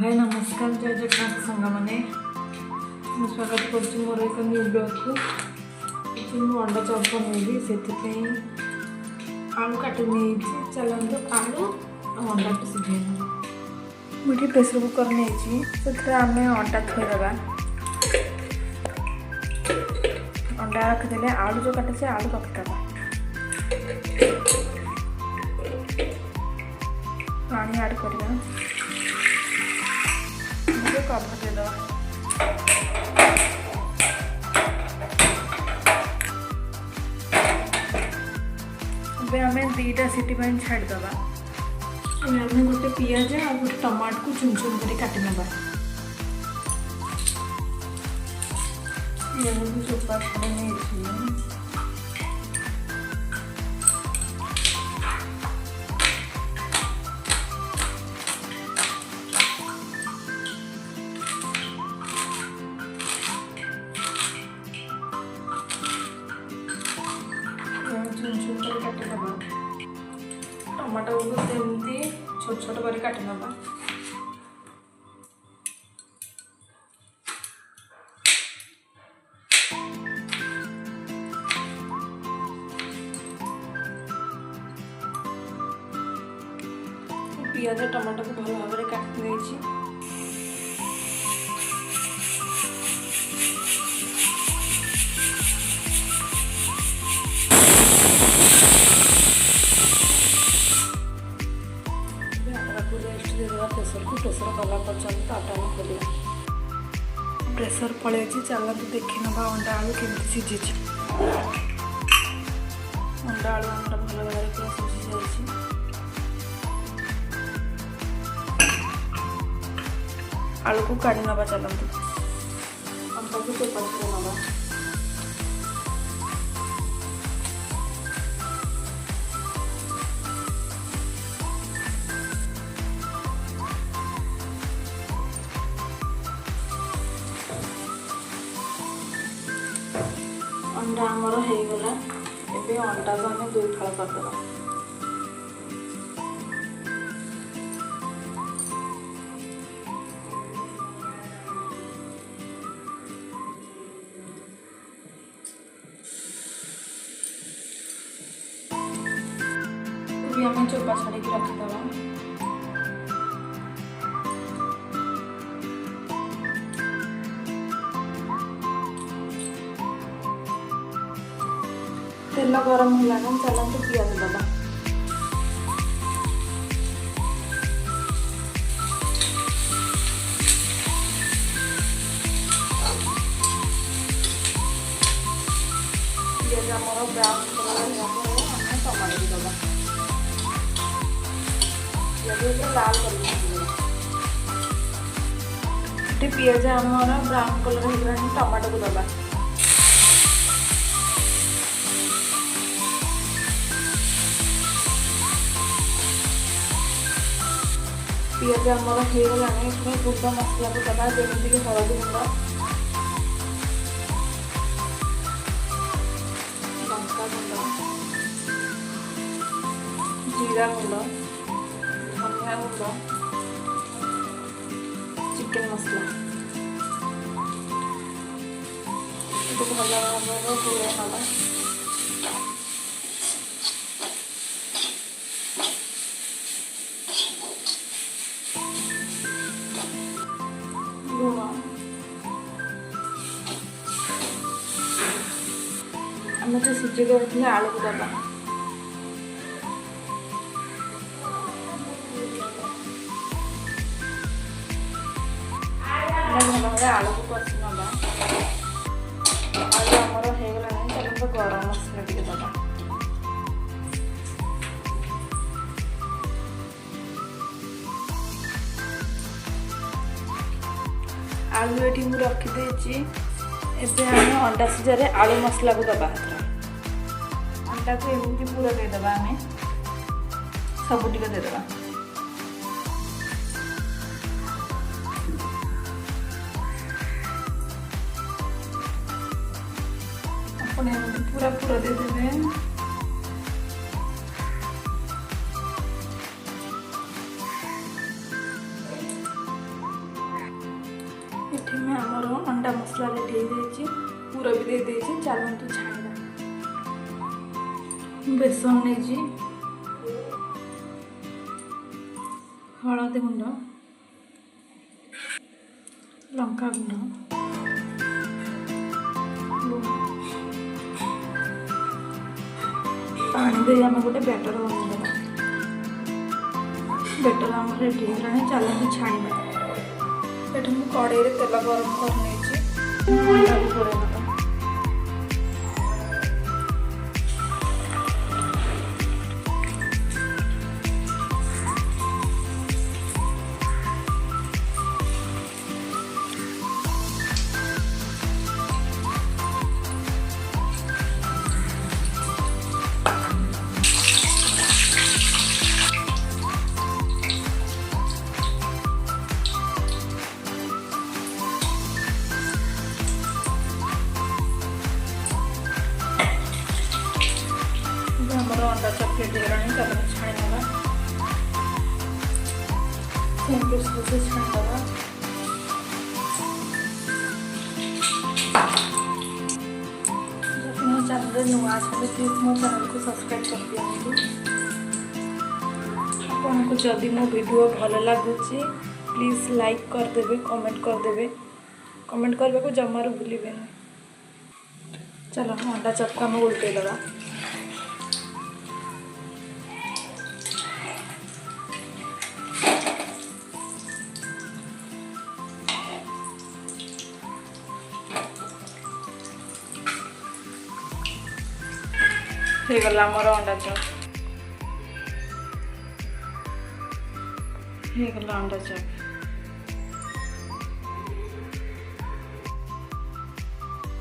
हाय नमस्कार जय जगन्नाथ सांग मैंने स्वागत कर मोर एक न्यू ब्लॉग को अंडा चप बनइबी से आलू काटी नहीं चलते आलू अंडा को सीझे मुझे प्रेसर कुकर नहीं आम अंडा थोड़ा अंडा रखिदे आलू जो काटे से आलू रखिदबा पानी ऐड करवा कवर देदे आम दीटा सीटी छाड़देवा आम गोटे पिज आ गोटे टमाटो को चुन चुन कर काटि ना चोपा छड़े नहीं चुन चुन कर काटि ना टमाटो को सेमती छोट छोट कर काटि ना पियाज टमाटो को भल भाव में काटि देछि प्रेसर को प्रेसर कला पर्यंत आटा खोलिया प्रेसर पड़े चलते देखी ना अंडा आलू केमती सीझी अंडा आलू आम भल भाव पूरा सीझी जाए आलू को काढ़ी ना चलते अंडा को चोपा छड़े ना अंडा आमर हो गला ए अंडा को आम दुई फाड़ करदे आम चोपा छाड़ी रखीद तेल गरम है चलते पियाज दबा पियाज आमर ब्राउन कलर टमाटो दबा लाल कर पियाज आमर ब्राउन कलर हो टमाटो को दबा पियाज आमर हो गला गुंड मसला को दबा जमीन हलदी गुंड लंका गुंड जीरा गुंड धनिया गुंड चिकेन मसला भल भाव गोलाइ ना लुण आम जो सीझे रखिए आलू को दबा भल भाव आलू को कषि ना आलू आमर हो गला चलते गरम मसला टे दबा आलू ये मुझे रखीदे एवं अंडा सीझारे आलू मसला को दबा अंडा को एमती पूरा देदेबा आम सबुटी देदेबा अपने पूरा पूरा देदेबे ये मैं आमर अंडा मसला रेडी हो जाए पूरा भी दे देছি चलतु छाड़ा बेसन नहीं हलदी गुंड लंका गुंड पानी दे आम गोटे बैटर बनईदेवा बैटर आम रेडी होगा चलते छाड़ा ये मुझे कड़े तेल गरम कर हमारा अंडा चॉकलेट होगा चलो छाड़ा सेम प्रोसेस से छाड़ा जब मो चैनल नुआ अच्छे प्लीज मो चैनल को सब्सक्राइब कर दिखाँ आपको जदि मो वीडियो भल लगुच प्लीज लाइक करदे कमेंट करने को जमार भूलें। चलो अंडा चपका में उल्टे दवा गला मोर अंडा चप गला अंडा चप।